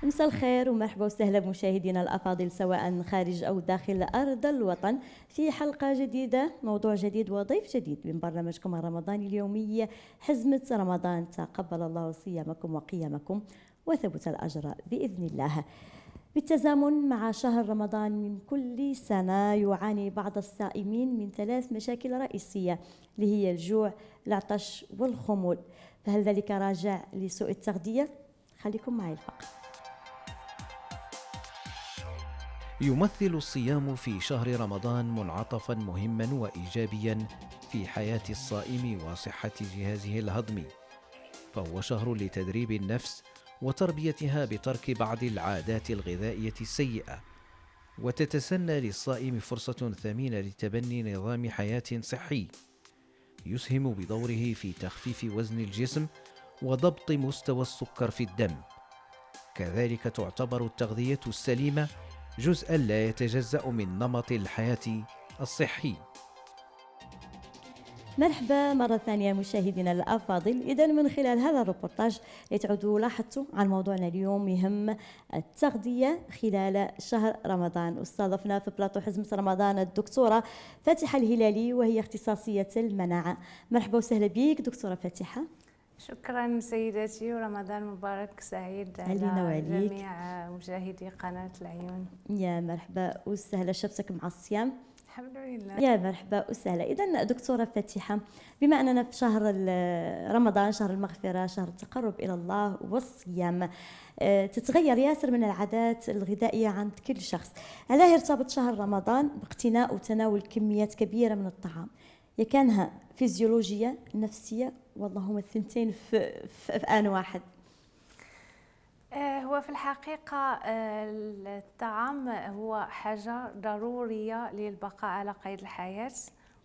مساء الخير ومرحبا وسهلا بمشاهدينا الأفاضل سواء خارج أو داخل أرض الوطن في حلقة جديدة، موضوع جديد وضيف جديد من برنامجكم الرمضاني اليومي حزمة رمضان. تقبل الله صيامكم وقيامكم وثبت الأجر بإذن الله. بالتزامن مع شهر رمضان من كل سنة يعاني بعض الصائمين من 3 مشاكل رئيسية اللي هي الجوع، العطش والخمول. فهل ذلك راجع لسوء التغذية؟ خليكم معي الفقط. يمثل الصيام في شهر رمضان منعطفاً مهماً وإيجابياً في حياة الصائم وصحة جهازه الهضمي، فهو شهر لتدريب النفس وتربيتها بترك بعض العادات الغذائية السيئة، وتتسنى للصائم فرصة ثمينة لتبني نظام حياة صحي يسهم بدوره في تخفيف وزن الجسم وضبط مستوى السكر في الدم. كذلك تعتبر التغذية السليمة جزءاً لا يتجزأ من نمط الحياة الصحي. مرحبا مرة ثانية مشاهدينا الأفاضل. إذا من خلال هذا الروبورتاج تعودوا لاحظتوا عن موضوعنا اليوم يهم التغذية خلال شهر رمضان، واستضفنا في بلاطو حزمة رمضان الدكتورة فاتحة الهلالي وهي اختصاصية المناعة. مرحبا وسهلا بك دكتورة فاتحة. شكرا سيداتي، ورمضان مبارك سعيد على جميع مشاهدي قناة العيون. يا مرحبا وسهلا، شفتك مع الصيام؟ الحمد لله. يا مرحبا وسهلا. إذا دكتورة فاتحة، بما أننا في شهر رمضان، شهر المغفرة، شهر التقرب إلى الله والصيام، تتغير ياسر من العادات الغذائية عند كل شخص. علاه يرتبط شهر رمضان باقتناء وتناول كميات كبيرة من الطعام؟ كانها فيزيولوجية نفسية واللهم الثنتين في آن واحد؟ هو في الحقيقة الطعام هو حاجة ضرورية للبقاء على قيد الحياة،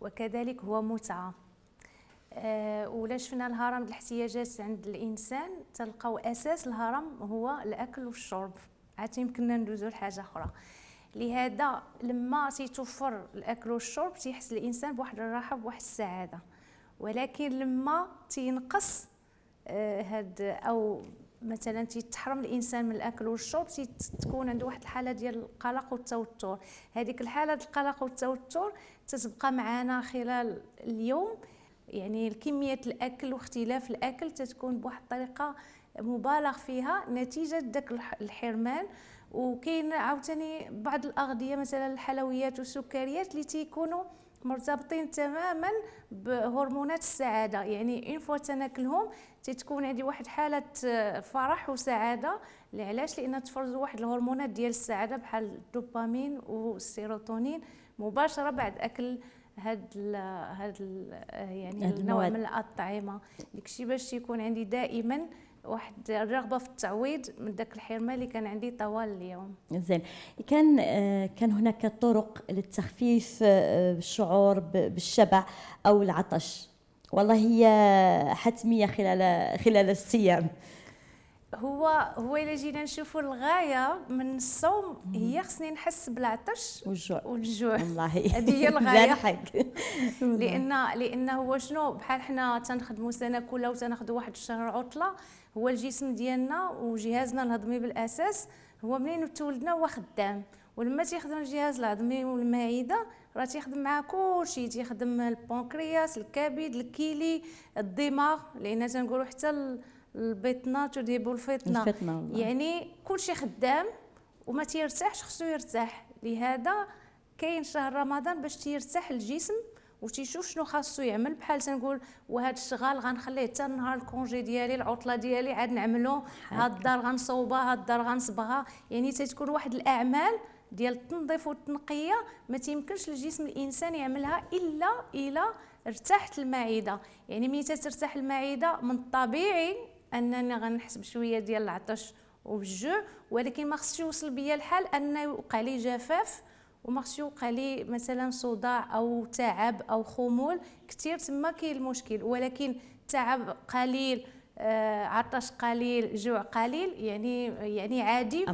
وكذلك هو متعة. ولا شفنا الهرم الاحتياجات عند الإنسان تلقاو أساس الهرم هو الأكل والشرب، عاد يمكننا ندوزو لحاجة أخرى. لهذا لما تيتوفر الأكل والشرب تيحس الإنسان بواحد الراحة بواحد السعادة، ولكن لما تينقص أو مثلا تيتحرم الانسان من الاكل والشرب تكون عنده واحد الحاله ديال القلق والتوتر. هذيك الحاله ديال القلق والتوتر تتبقى معنا خلال اليوم، يعني كميه الاكل واختلاف الاكل تتكون بواحد الطريقه مبالغ فيها نتيجه داك الحرمان. وكاين عاوتاني بعض الاغذيه مثلا الحلويات والسكريات اللي تيكونوا مرتبطين تماما بهرمونات السعاده، يعني ان فوا تناكلهم تتكون عندي واحد حاله فرح وسعاده. علاش؟ لان تفرزوا واحد الهرمونات ديال السعاده بحال الدوبامين والسيروتونين مباشره بعد اكل هاد يعني النوع من الاطعمه. داكشي باش يكون عندي دائما واحد الرغبه في التعويض من داك الحرمان اللي كان عندي طوال اليوم. زين، كان هناك طرق للتخفيف الشعور بالشبع او العطش؟ والله هي حتميه خلال الصيام. هو الا جينا نشوفوا الغايه من الصوم هي خصني نحس بالعطش والجوع والله هذه هي الغايه. لان هو شنو، بحال حنا تنخدموا سنه كلها وتناخذوا واحد الشهر عطله، هو الجسم ديالنا وجهازنا الهضمي بالاساس هو منين تولدنا هو خدام، ولما تيخدم الجهاز الهضمي والمعده راه تيخدم معاه كلشي، تيخدم البنكرياس، الكبد، الكلي، الدماغ، لان تنقولوا حتى البطنه تذهب الفطنه، يعني كلشي خدام وما تيرتاحش، خصو يرتاح. لهذا كاين شهر رمضان باش تيرتاح الجسم وتيشوف شنو خاصو يعمل. بحال تنقول وهذا الشغال غنخليه حتى نهار الكونجي ديالي، العطله ديالي عاد نعملو، هاد الدار غنصوبها، هاد الدار غنصبغها، يعني تتكون واحد الاعمال ديال التنظيف والتنقيه ما تيمكنش للجسم الانسان يعملها الا الى ارتاحت المعده. يعني ملي ترتاح المعده من الطبيعي انني غنحس بشويه ديال العطش وبالجوع، ولكن ما خصش يوصل بيا الحال ان يوقع لي جفاف، وما خصش يوقع لي مثلا صداع او تعب او خمول كثير، تما كاين المشكل. ولكن تعب قليل، عطش قليل، جوع قليل، يعني عادي،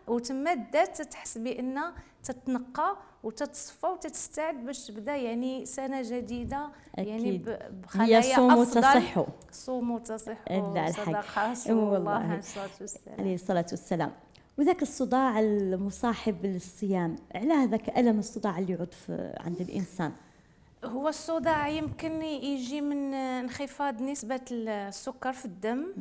وتما الذات تتحس بان تتنقى وتتصفى وتستعد باش تبدا يعني سنه جديده. أكيد. يعني هي بخلايا صوموا افضل. تصحوا. صوموا تصحوا إلا الحق. صدق رسول الله والله عليه الصلاه والسلام. عليه الصلاة والسلام. وذاك الصداع المصاحب للصيام، على هذاك ألم الصداع اللي يعود عند الإنسان؟ هو الصداع يمكن يجي من انخفاض نسبة السكر في الدم.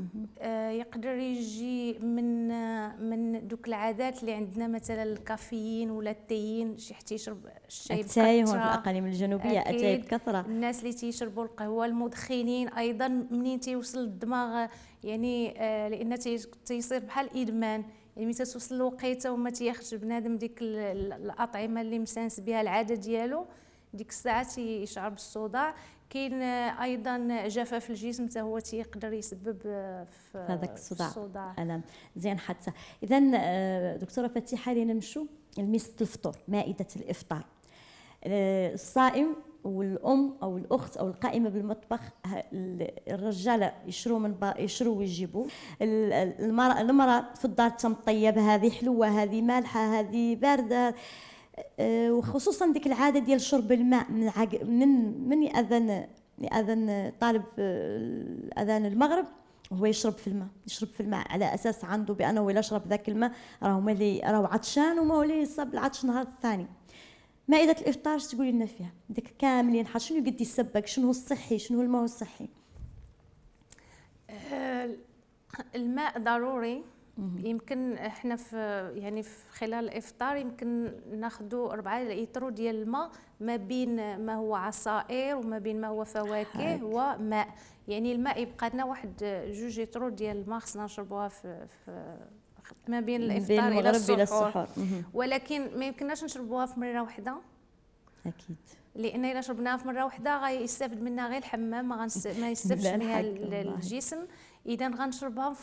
يقدر يجي من دوك العادات اللي عندنا، مثلا الكافيين ولا التيين، شي حتى يشرب الشاي التاي هون في بكثرة. الأقاليم الجنوبية أتاي بكثرة. الناس اللي تيشربوا القهوة، المدخنين أيضا منين تيوصل الدماغ يعني لأن تيصير بحال إدمان. يعني ملي توصل الوقيته وما تياخذش بنادم ديك الأطعمة اللي مسانس بها العادة ديالو، ديك الساعه تيشعر بالصداع. كاين ايضا جفاف الجسم حتى هو تيقدر يسبب في هذاك الصداع. الصداع. ألم. زين حتى اذا دكتوره فتيحه لينا نمشوا لميزه الفطور، مائده الافطار. الصائم والام او الاخت او القائمه بالمطبخ، الرجاله يشروا ويجيبوا، المراه في الدار تمطيب، هذه حلوه هذه مالحه هذه بارده. وخصوصا ديك العاده ديال شرب الماء من يأذن طالب اذان المغرب وهو يشرب في الماء على اساس عنده بانه الا شرب ذاك الماء راهو عطشان وما ولي يصاب العطش النهار الثاني. مائده الافطار اش تقولي لنا فيها؟ ديك كاملين شنو قد يسبك، شنو هو الصحي، شنو هو الماء الصحي؟ الماء ضروري. يمكن احنا في خلال الافطار يمكن ناخذوا 4 لتر ديال الماء، ما بين ما هو عصائر وما بين ما هو فواكه وماء. يعني الماء يبقى لنا 1-2 لتر ديال الماء خصنا نشربوها في ما بين الافطار الى السحور. ولكن ما يمكنناش نشربوها في مره واحده اكيد، لان الا شربناها في مره واحده غيستافد منها غير الحمام، ما يستافدش منها الجسم. اذا غنشربها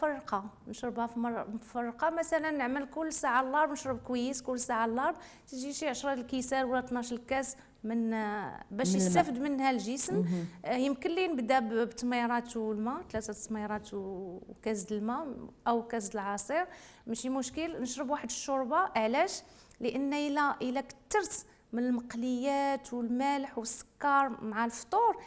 نشربها في مفرقه. مثلا نعمل كل ساعه اللارب نشرب كويس، كل ساعه اللارب تجي شي 10 الكيسان ولا 12 الكاس من باش يستافد منها الجسم. يمكن لي نبدا بتميرات والماء، 3 تميرات وكاس الماء او كاس العصير، ماشي مشكل. نشرب واحد الشوربه. علاش؟ لان الا كثرت من المقليات والملح والسكر مع الفطور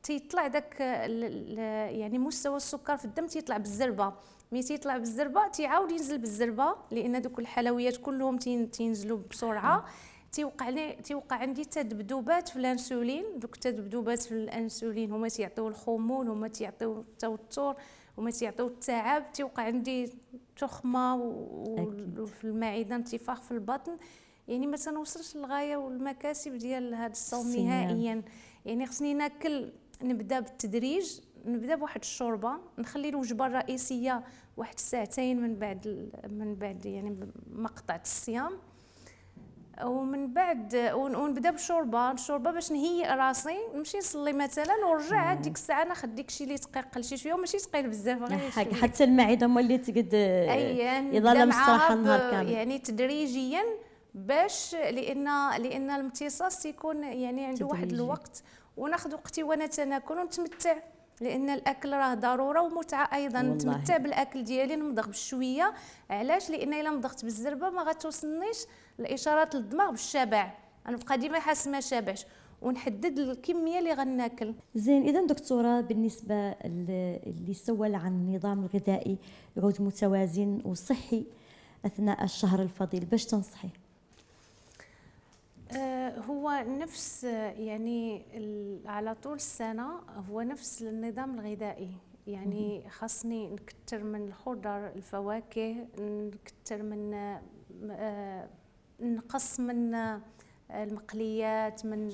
تيطلع داك يعني مستوى السكر في الدم تيطلع بالزربه. ملي تيطلع بالزربه تيعاود ينزل بالزربه، لان دوك الحلويات كلهم تينزلوا بسرعه. تيوقع عندي تذبذبات في الانسولين. دوك التذبذبات في الانسولين هما تيعطيو الخمول، هما تيعطيو التوتر، هما تيعطيو التعب. تيوقع عندي تخمه وفي المعده، انتفاخ في البطن. يعني ما تنوصلش للغايه والمكاسب ديال هذا الصوم نهائيا. يعني خصني ناكل، نبدا بالتدريج، نبدا بواحد الشوربه، نخلي الوجبه الرئيسيه واحد 2 ساعات من بعد يعني مقطع الصيام، ومن بعد ونبدا بالشوربه باش نهيئ راسي نمشي نصلي مثلا ونرجع ديك الساعه ناخذ داكشي اللي تقيل شي شويه وماشي ثقيل بزاف غير حتى المعده مولي تقد يظل مستراحه النهار كامل. يعني تدريجيا باش لان الامتصاص يكون يعني عنده واحد الوقت، وناخذ وقتي وانا تناكل ونتمتع، لان الاكل راه ضروره ومتعه ايضا. نتمتع بالاكل ديالي، نمضغ بشويه. علاش؟ لان الا مضغت بالزربه ما غتوصلنيش الاشارات للدماغ بالشبع، انا بقى ديما حاس ما شابعش، ونحدد الكميه اللي غناكل. زين، اذا دكتوره بالنسبه اللي سول عن النظام الغذائي يعود متوازن وصحي اثناء الشهر الفضيل، باش تنصحي؟ هو نفس يعني على طول السنة هو نفس النظام الغذائي. يعني خاصني نكتر من الخضر، الفواكه، نكتر من نقص من المقليات، من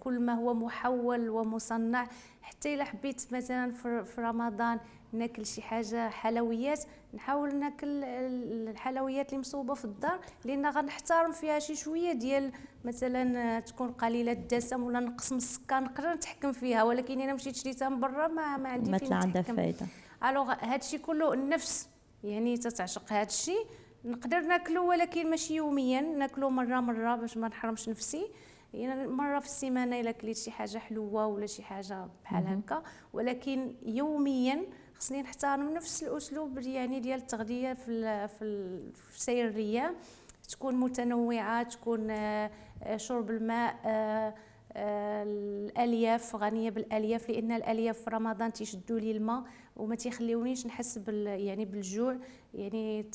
كل ما هو محول ومصنع. حتى إلا حبيت مثلا في رمضان ناكل شي حاجه حلويات، نحاول ناكل الحلويات اللي مصوبه في الدار، لان غنحترم فيها شي شويه ديال مثلا تكون قليله الدسم ولا نقص من السكر، نقدر نتحكم فيها. ولكن انا مشيت شريتها من برا ما عندي فين عندها فايده. الوغ هادشي كله النفس يعني تتعشق هادشي، نقدر ناكله ولكن ماشي يوميا، ناكله مره باش ما نحرمش نفسي. يعني مره في السيمانه الا كليت شي حاجه حلوه ولا شي حاجه بحال هكا، ولكن يوميا خصني نحترم نفس الاسلوب يعني ديال التغذيه في سير الريام. تكون متنوعة، تكون شرب الماء، الالياف غنيه بالالياف، لان الالياف في رمضان تيشدوا لي الماء وما تيخليونيش نحس يعني بالجوع. يعني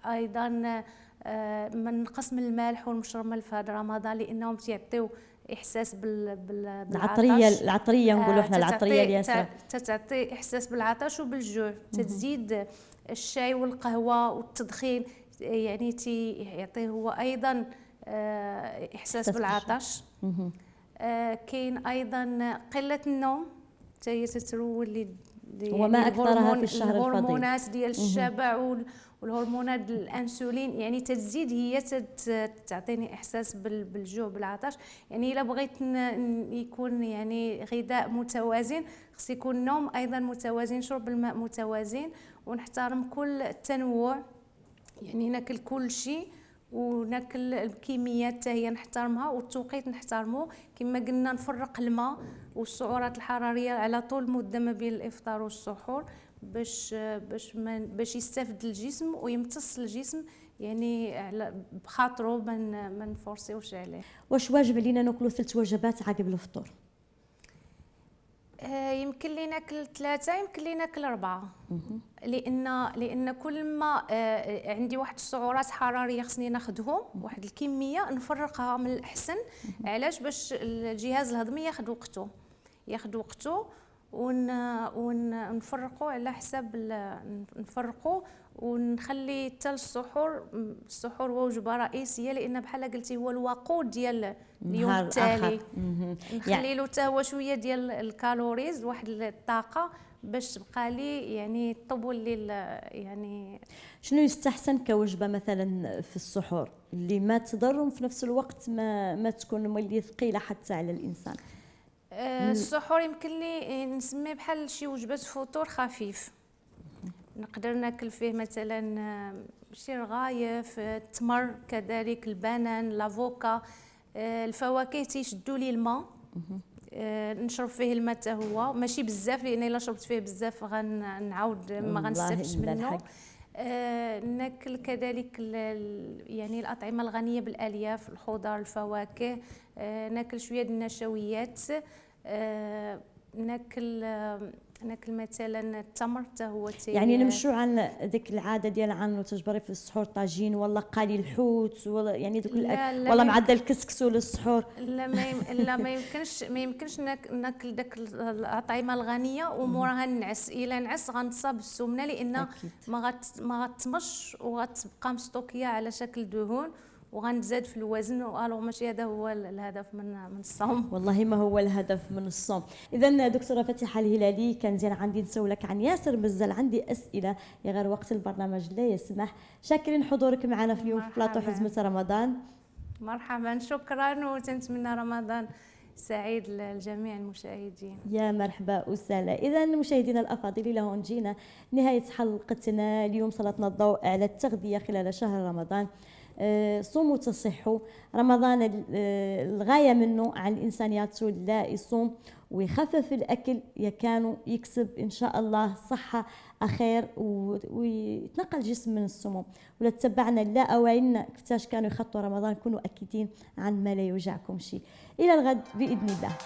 ايضا ما نقص من الملح والمشروم في هذا رمضان، لانهم تيعطيو احساس بالعطش. العطريه نقولوا احنا العطريه الياسره، تعطي احساس بالعطش وبالجوع. تزيد الشاي والقهوه والتدخين، يعني يعطيه هو ايضا احساس بالعطش. كاين ايضا قله النوم، حتى هي تترول وما اكثرها في الشهر الفضيل. الهرمونات ديال الشبع والهرمونات الانسولين، يعني تزيد هي تعطيني احساس بالجوع بالعطش. يعني الا بغيت يكون يعني غذاء متوازن، خص يكون النوم ايضا متوازن، شرب الماء متوازن، ونحترم كل التنوع، يعني ناكل كل شيء وناكل الكميات حتى هي نحترمها، والتوقيت نحترمه. كما قلنا نفرق الماء والسعرات الحراريه على طول مده ما بين الافطار والسحور، باش يستافد الجسم ويمتص الجسم، يعني بخاطره ما نفورسيوش عليه. واش واجب علينا ناكلوا 3 وجبات عقب الفطور؟ يمكن لي ناكل 3، يمكن لي ناكل 4، لان كل ما عندي واحد السعرات حراريه خصني ناخذهم واحد الكميه نفرقها من الاحسن. علاش؟ باش الجهاز الهضمي ياخذ وقته ونفرقوا على حساب نفرقوا ونخلي حتى السحور هو وجبه رئيسيه، لان بحال قلتي هو الوقود ديال اليوم التالي. نخلي له حتى هو شويه ديال الكالوريز، واحد الطاقه باش تبقى لي يعني طول الليل. يعني شنو يستحسن كوجبه مثلا في السحور اللي ما تضر وفي نفس الوقت ما تكون مولي ثقيله حتى على الانسان؟ السحور يمكن لي نسميه بحال شي وجبه فطور خفيف، نقدر ناكل فيه مثلا شي رغايف، التمر، كذلك البنان، لافوكا، الفواكه تيشدوا لي الماء. نشرب فيه الماء حتى هو ماشي بزاف، لان الا شربت فيه بزاف غنعاود ما غنستافدش منه. ناكل كذلك يعني الاطعمه الغنيه بالالياف، الخضر، الفواكه، ناكل شويه ديال النشويات، ناكل مثلا التمر حتى هو يعني نمشوا عن ذيك العاده ديال عنو تجبري في السحور طاجين ولا قالي الحوت ولا يعني دوك ولا معدل الكسكسو للسحور. لا ما يمكنش ناكل داك الاطعمه الغنيه وموراها نعس. الا نعس غنصاب بالسمنه، لان ما غتمش وغتبقى مستوكيه على شكل دهون وغنزاد في الوزن. والو ماشي هذا هو الهدف من الصوم. والله ما هو الهدف من الصوم. اذا دكتوره فاتحه الهلالي، كان زين عندي نسولك عن ياسر مزال عندي اسئله غير وقت البرنامج لا يسمح. شاكرين حضورك معنا في اليوم في بلاطو حزمه رمضان. مرحبا، شكرا، وتنتمنى رمضان سعيد لجميع المشاهدين. يا مرحبا وسهلا. اذا مشاهدينا الافاضل، الى هون جينا نهايه حلقتنا اليوم. سلطنا الضوء على التغذيه خلال شهر رمضان. صوموا تصحوا. رمضان الغاية منه عن الإنسان ياتسو لا يصوم ويخفف الأكل، يكانوا يكسب إن شاء الله صحة أخير ويتنقل الجسم من السموم. ولا تتبعنا لا أوعينا كيفاش كانوا يخطوا رمضان، كونوا أكيدين عن ما لا يوجعكم شيء. إلى الغد بإذن الله.